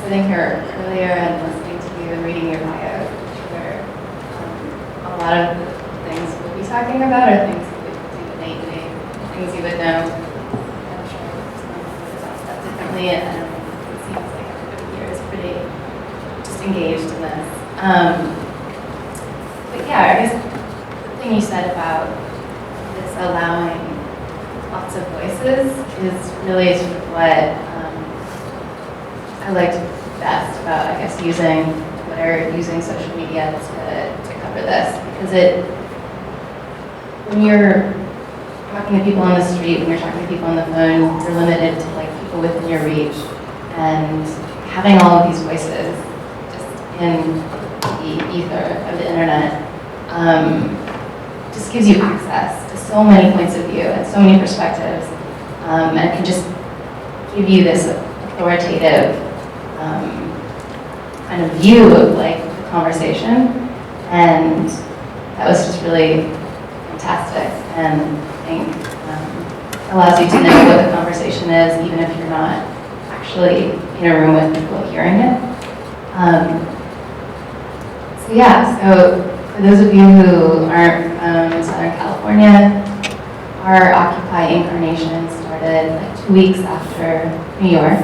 sitting here earlier and listening to you and reading your bios, I'm sure a lot of the things we'll be talking about are things you would do innately, things you would know. I'm sure some people would about that differently, and it seems like everybody here is pretty just engaged in this. But yeah, I guess the thing you said about this allowing lots of voices is really sort of what I liked best about, I guess, using Twitter, using social media to cover this, because when you're talking to people on the street, when you're talking to people on the phone, you're limited to like people within your reach, and having all of these voices just in the ether of the internet just gives you access to so many points of view and so many perspectives, and it can just give you this authoritative kind of view of like the conversation, and that was just really fantastic, and I think allows you to know what the conversation is even if you're not actually in a room with people hearing it. So yeah, so for those of you who aren't from Southern California, our Occupy Incarnation started like 2 weeks after New York.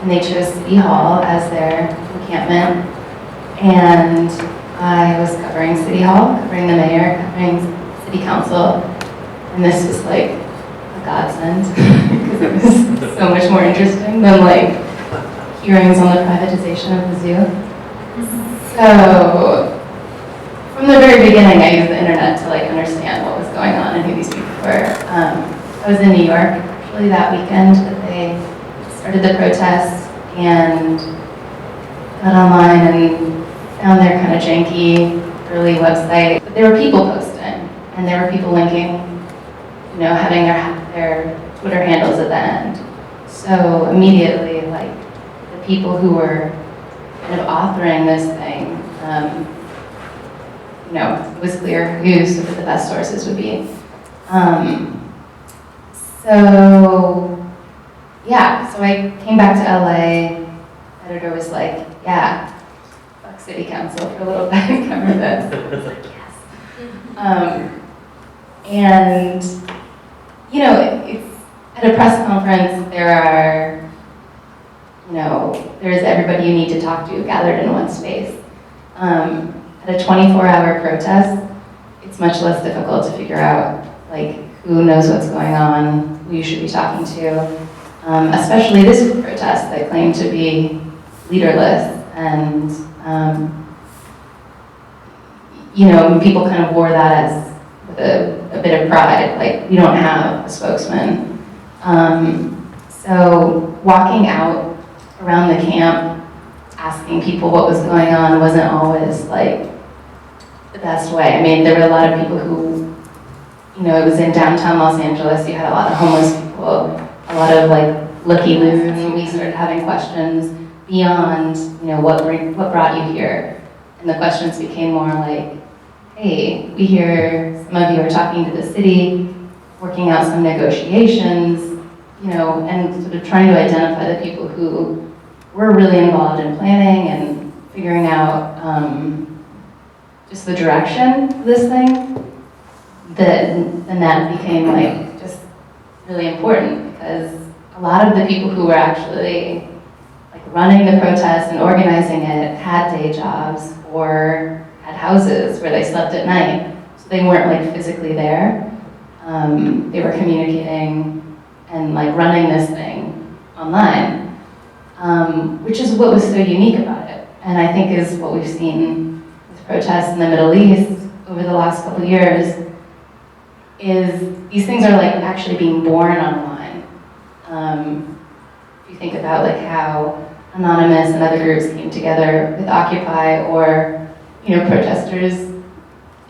And they chose City Hall as their encampment. And I was covering City Hall, covering the mayor, covering City Council. And this was like a godsend because it was so much more interesting than like hearings on the privatization of the zoo. So from the very beginning, I used the internet to like understand what was going on and who these people were. I was in New York actually that weekend that they started the protests, and got online and found their kind of janky early website. But there were people posting, and there were people linking, you know, having their Twitter handles at the end. So immediately, like, the people who were kind of authoring this thing, you know, it was clear who sort of the best sources would be. So yeah, so I came back to LA. Editor was like, yeah, fuck City Council for a little bit and cover this. I was like, yes. And, you know, it's at a press conference, there's everybody you need to talk to gathered in one space. At a 24-hour protest, it's much less difficult to figure out, like, who knows what's going on, who you should be talking to. Especially this protest that claimed to be leaderless, and you know, people kind of wore that as with a bit of pride, like we don't have a spokesman. So walking out around the camp, asking people what was going on wasn't always like the best way. I mean, there were a lot of people who, you know, it was in downtown Los Angeles, you had a lot of homeless people, a lot of like looky-loos, and we started having questions beyond, you know, what brought you here? And the questions became more like, hey, we hear some of you are talking to the city, working out some negotiations, you know, and sort of trying to identify the people who were really involved in planning and figuring out just the direction of this thing. Then that became like just really important, because a lot of the people who were actually like running the protest and organizing it had day jobs or had houses where they slept at night, so they weren't like physically there. They were communicating and like running this thing online, which is what was so unique about it, and I think is what we've seen with protests in the Middle East over the last couple of years. Is these things are like actually being born online. If you think about like how Anonymous and other groups came together with Occupy, or, you know, protesters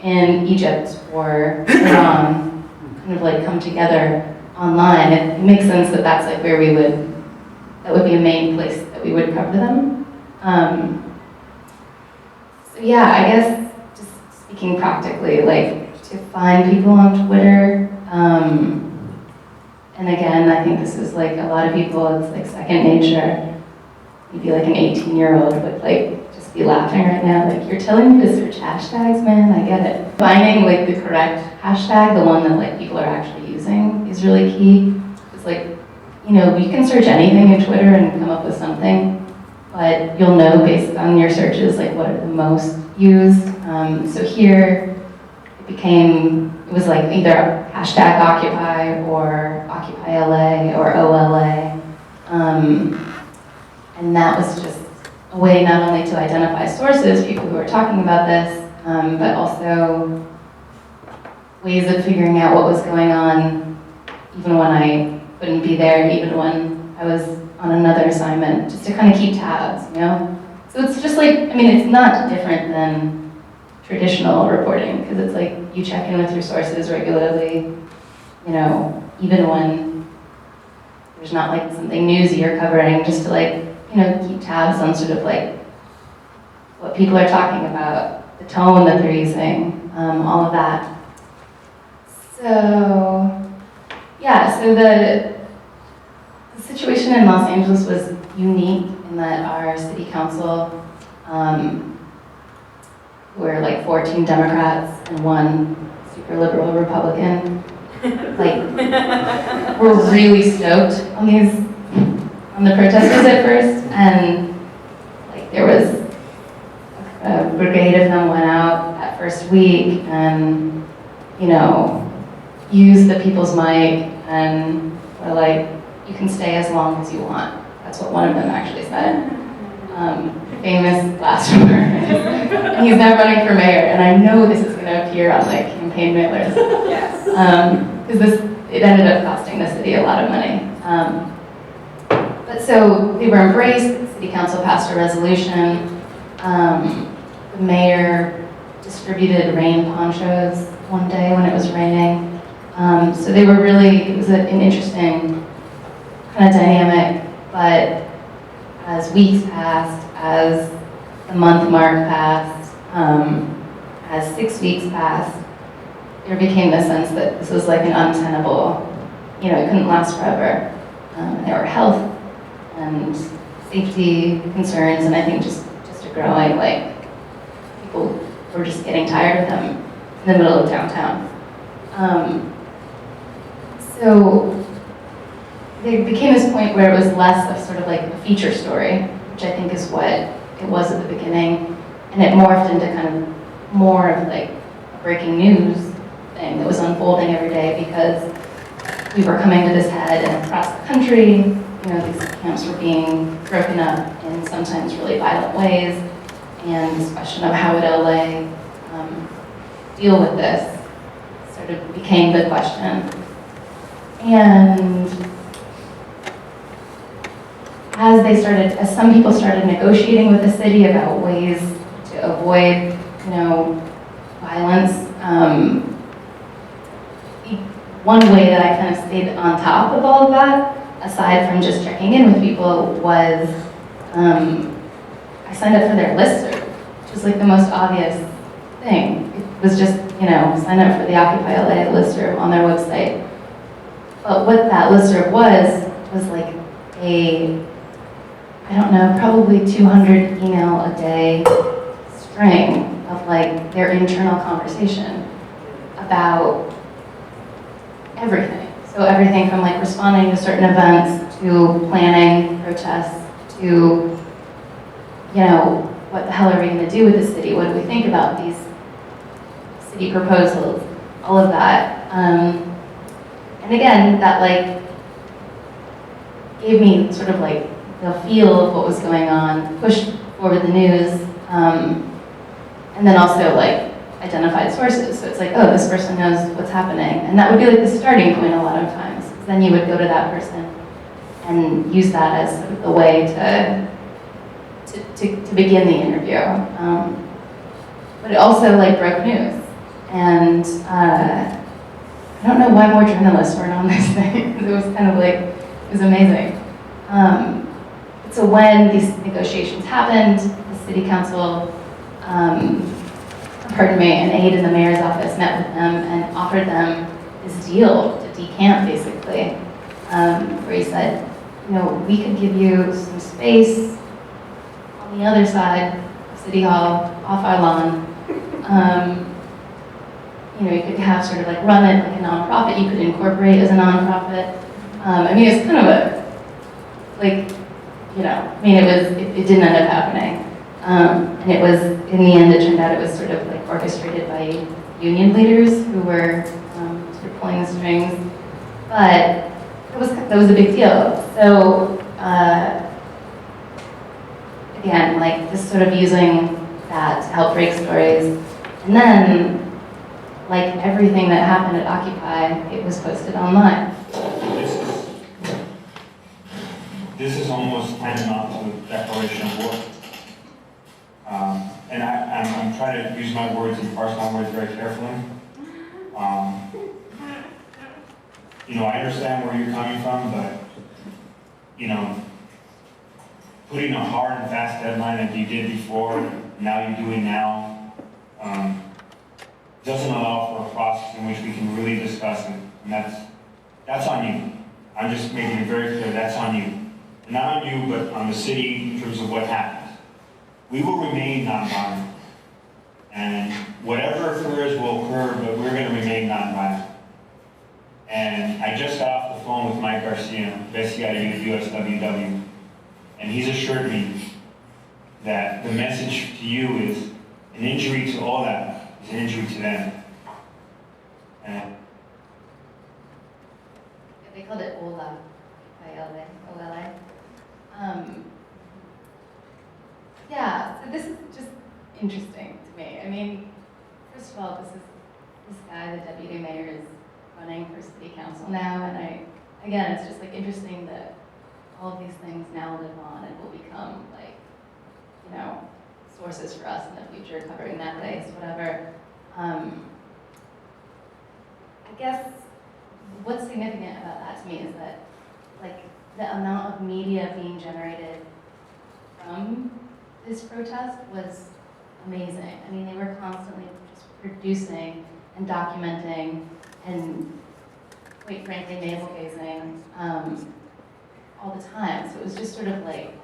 in Egypt or Iran kind of like come together online, it makes sense that that's like where that would be a main place that we would cover them. So yeah, I guess just speaking practically, like to find people on Twitter, And again, I think this is like a lot of people, it's like second nature. You'd be like an 18-year-old would like just be laughing right now, like, you're telling me to search hashtags, man, I get it. Finding like the correct hashtag, the one that like people are actually using, is really key. It's like, you know, you can search anything in Twitter and come up with something, but you'll know based on your searches like what are the most used. So here, it was like either hashtag Occupy or Occupy LA or OLA. And that was just a way not only to identify sources, people who are talking about this, but also ways of figuring out what was going on, even when I couldn't be there, even when I was on another assignment, just to kind of keep tabs, you know? So it's just like, I mean, it's not different than traditional reporting, because it's like you check in with your sources regularly, you know, even when there's not like something newsy you're covering, just to like, you know, keep tabs on sort of like what people are talking about, the tone that they're using, all of that. So, yeah, so the situation in Los Angeles was unique in that our city council, were like 14 Democrats and one super liberal Republican, like, were really stoked on the protesters at first, and like there was a brigade of them went out that first week and, you know, used the people's mic and were like, you can stay as long as you want. That's what one of them actually said. Famous last word. And he's now running for mayor, and I know this is going to appear on like campaign mailers. Yes. Because it ended up costing the city a lot of money. But so they were embraced. The city council passed a resolution. The mayor distributed rain ponchos one day when it was raining. So they were really, it was an interesting kind of dynamic, but as weeks passed, as the month mark passed, as 6 weeks passed, there became the sense that this was like an untenable, you know, it couldn't last forever. There were health and safety concerns, and I think just a growing, like, people were just getting tired of them in the middle of downtown. So there became this point where it was less of sort of like a feature story, which I think is what it was at the beginning, and it morphed into kind of more of like a breaking news thing that was unfolding every day, because we were coming to this head, and across the country, you know, these camps were being broken up in sometimes really violent ways, and this question of how would LA deal with this sort of became the question. And as some people started negotiating with the city about ways to avoid, you know, violence, one way that I kind of stayed on top of all of that, aside from just checking in with people, was I signed up for their listserv, which was like the most obvious thing. It was just, you know, sign up for the Occupy LA listserv on their website. But what that listserv was like I don't know, probably 200 email a day string of like their internal conversation about everything. So everything from like responding to certain events, to planning protests, to, you know, what the hell are we going to do with the city? What do we think about these city proposals? All of that. And again, that like gave me sort of like the feel of what was going on, pushed forward the news, and then also like identified sources. So it's like, oh, this person knows what's happening. And that would be like the starting point a lot of times. Then you would go to that person and use that as sort of the way to begin the interview. But it also like broke news. And I don't know why more journalists weren't on this thing. It was kind of like, it was amazing. So when these negotiations happened, the city council, an aide in the mayor's office met with them and offered them this deal to decamp, basically. where he said, you know, we could give you some space on the other side of City Hall, off our lawn. You know, you could have sort of like run it like a nonprofit, you could incorporate as a nonprofit. I mean, it's kind of a, like, you know, I mean, it didn't end up happening. And it was, in the end, it turned out it was sort of like orchestrated by union leaders who were sort of pulling the strings. But that was a big deal. So, again, like just sort of using that to help break stories. And then, like everything that happened at Occupy, it was posted online. This is almost tantamount to a declaration of war. And I'm trying to use my words and parse my words very carefully. You know, I understand where you're coming from, but, you know, putting a hard and fast deadline that you did before, now you're doing now, doesn't allow for a process in which we can really discuss it. And that's on you. I'm just making it very clear, that's on you. And not on you, but on the city in terms of what happens. We will remain nonviolent. And whatever occurs will occur, but we're going to remain nonviolent. And I just got off the phone with Mike Garcia, investigator at USWW, and he's assured me that the message to you is an injury to all that is an injury to them. And they called it OLA, O-L-A. Yeah, so this is just interesting to me. I mean, first of all, this guy, the deputy mayor, is running for city council now, and again, it's just like interesting that all of these things now live on and will become like, you know, sources for us in the future, covering that place, whatever. I guess what's significant about that to me is that, like, the amount of media being generated from this protest was amazing. I mean, they were constantly just producing and documenting and, quite frankly, navel-gazing all the time. So it was just sort of like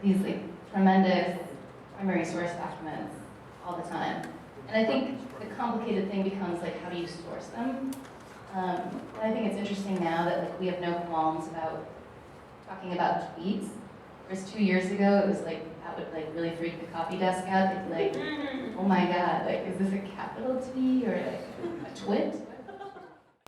these like tremendous primary source documents all the time. And I think the complicated thing becomes like, how do you source them? And I think it's interesting now that like we have no qualms about talking about tweets. Whereas 2 years ago, it was like, that would like really freak the copy desk out. They'd be like, oh my God, like, is this a capital T or like a twit?